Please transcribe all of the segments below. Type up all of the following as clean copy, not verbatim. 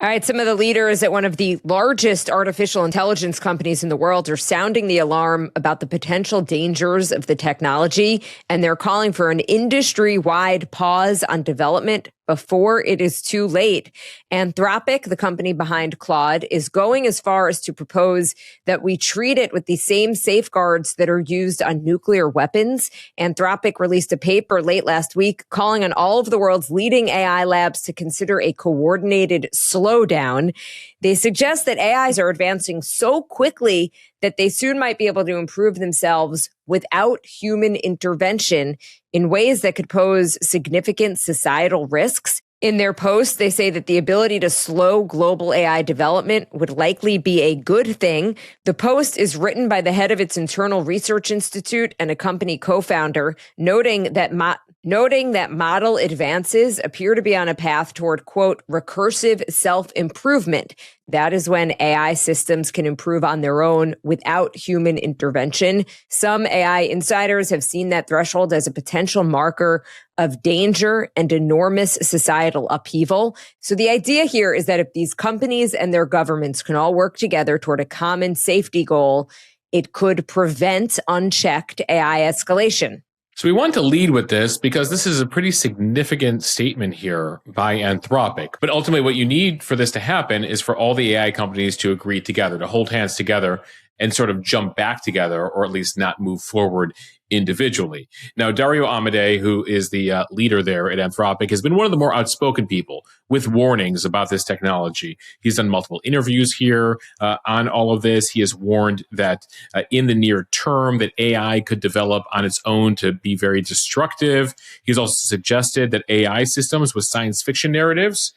All right, some of the leaders at one of the largest artificial intelligence companies in the world are sounding the alarm about the potential dangers of the technology, and they're calling for an industry-wide pause on development before it is too late. Anthropic, the company behind Claude, is going as far as to propose that we treat it with the same safeguards that are used on nuclear weapons. Anthropic released a paper late last week calling on all of the world's leading AI labs to consider a coordinated slowdown. They suggest that AIs are advancing so quickly that they soon might be able to improve themselves without human intervention in ways that could pose significant societal risks. In their post, they say that the ability to slow global AI development would likely be a good thing. The post is written by the head of its internal research institute and a company co-founder, noting that model advances appear to be on a path toward, quote, recursive self-improvement. That is when AI systems can improve on their own without human intervention. Some AI insiders have seen that threshold as a potential marker of danger and enormous societal upheaval. So the idea here is that if these companies and their governments can all work together toward a common safety goal, it could prevent unchecked AI escalation. So we want to lead with this because this is a pretty significant statement here by Anthropic. But ultimately, what you need for this to happen is for all the AI companies to agree together, to hold hands together and sort of jump back together, or at least not move forward individually. Now, Dario Amodei, who is the leader there at Anthropic, has been one of the more outspoken people with warnings about this technology. He's done multiple interviews here on all of this. He has warned that in the near term that AI could develop on its own to be very destructive. He's also suggested that AI systems with science fiction narratives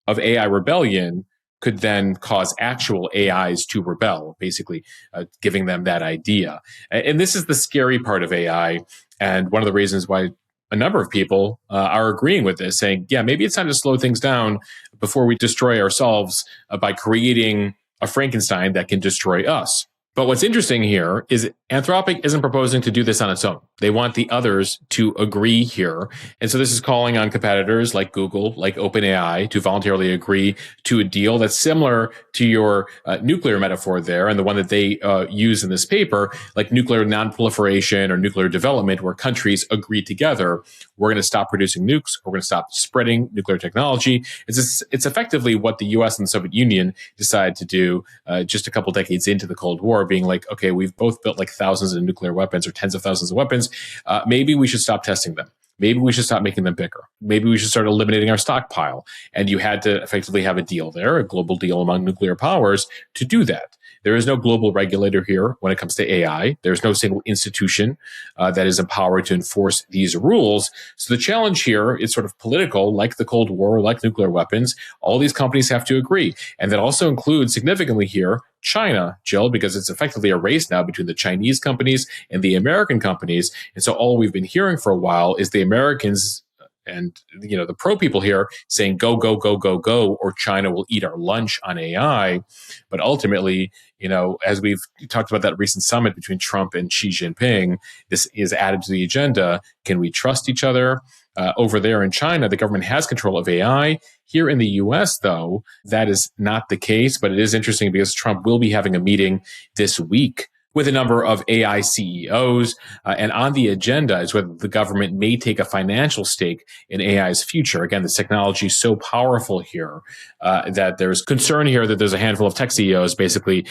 of AI rebellion could then cause actual AIs to rebel, basically giving them that idea. And this is the scary part of AI, and one of the reasons why a number of people are agreeing with this, saying, yeah, maybe it's time to slow things down before we destroy ourselves by creating a Frankenstein that can destroy us. But what's interesting here is Anthropic isn't proposing to do this on its own. They want the others to agree here. And so this is calling on competitors like Google, like OpenAI, to voluntarily agree to a deal that's similar to your nuclear metaphor there, and the one that they use in this paper, like nuclear nonproliferation or nuclear development, where countries agree together, we're going to stop producing nukes, we're going to stop spreading nuclear technology. It's effectively what the US and the Soviet Union decided to do just a couple decades into the Cold War, being like, okay, we've both built like thousands of nuclear weapons or tens of thousands of weapons. Maybe we should stop testing them. Maybe we should stop making them bigger. Maybe we should start eliminating our stockpile. And you had to effectively have a deal there, a global deal among nuclear powers to do that. There is no global regulator here when it comes to AI. There's no single institution that is empowered to enforce these rules. So the challenge here is sort of political, like the Cold War, like nuclear weapons. All these companies have to agree. And that also includes significantly here China, Jill, because it's effectively a race now between the Chinese companies and the American companies. And so all we've been hearing for a while is the Americans and, you know, the pro people here saying, go, go, go, go, go, or China will eat our lunch on AI. But ultimately, you know, as we've talked about that recent summit between Trump and Xi Jinping, this is added to the agenda. Can we trust each other? Over there in China, the government has control of AI. Here in the US, though, that is not the case. But it is interesting because Trump will be having a meeting this week with a number of AI CEOs. And on the agenda is whether the government may take a financial stake in AI's future. Again, this technology is so powerful here that there's concern here that there's a handful of tech CEOs basically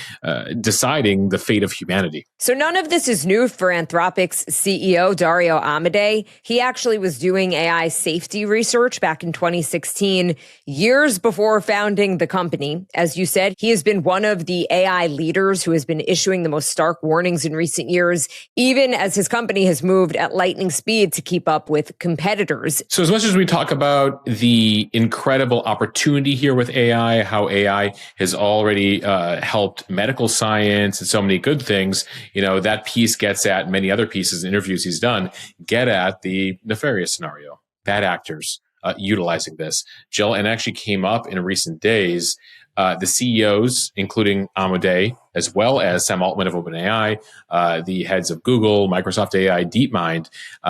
deciding the fate of humanity. So none of this is new for Anthropic's CEO, Dario Amodei. He actually was doing AI safety research back in 2016, years before founding the company. As you said, he has been one of the AI leaders who has been issuing the most stark warnings in recent years, even as his company has moved at lightning speed to keep up with competitors. So as much as we talk about the incredible opportunity here with AI, how AI has already helped medical science and so many good things, you know, that piece gets at many other pieces, interviews he's done, get at the nefarious scenario, bad actors, utilizing this. Jill, and actually came up in recent days, the CEOs, including Amodei, as well as Sam Altman of OpenAI, the heads of Google, Microsoft AI, DeepMind,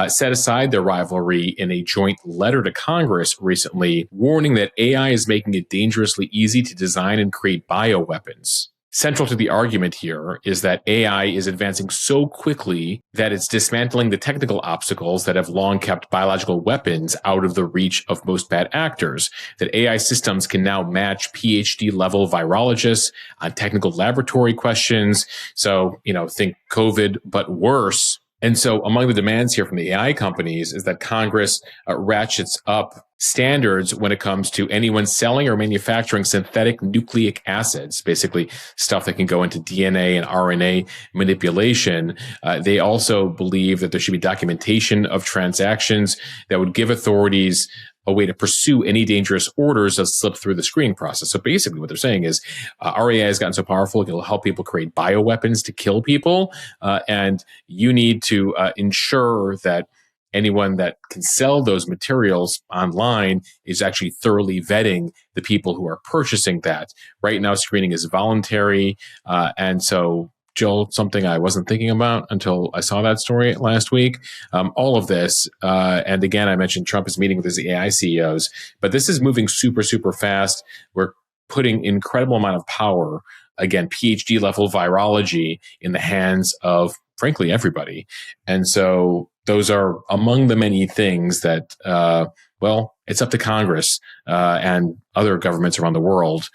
set aside their rivalry in a joint letter to Congress recently, warning that AI is making it dangerously easy to design and create bioweapons. Central to the argument here is that AI is advancing so quickly that it's dismantling the technical obstacles that have long kept biological weapons out of the reach of most bad actors, that AI systems can now match PhD-level virologists on technical laboratory questions. So, think COVID, but worse. And so among the demands here from the AI companies is that Congress ratchets up standards when it comes to anyone selling or manufacturing synthetic nucleic acids, basically stuff that can go into DNA and RNA manipulation. They also believe that there should be documentation of transactions that would give authorities a way to pursue any dangerous orders that slip through the screening process. So basically what they're saying is our AI has gotten so powerful, it will help people create bioweapons to kill people. And you need to ensure that anyone that can sell those materials online is actually thoroughly vetting the people who are purchasing that. Right now, screening is voluntary. And so Joel, something I wasn't thinking about until I saw that story last week. All of this, and again, I mentioned Trump is meeting with his AI CEOs, but this is moving super, super fast. We're putting incredible amount of power, again, PhD level virology in the hands of, frankly, everybody. And so those are among the many things that, it's up to Congress and other governments around the world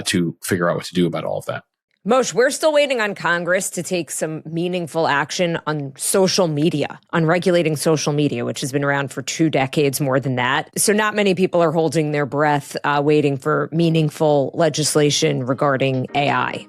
to figure out what to do about all of that. Moshe, we're still waiting on Congress to take some meaningful action on social media, on regulating social media, which has been around for 2 decades, more than that. So not many people are holding their breath, waiting for meaningful legislation regarding AI.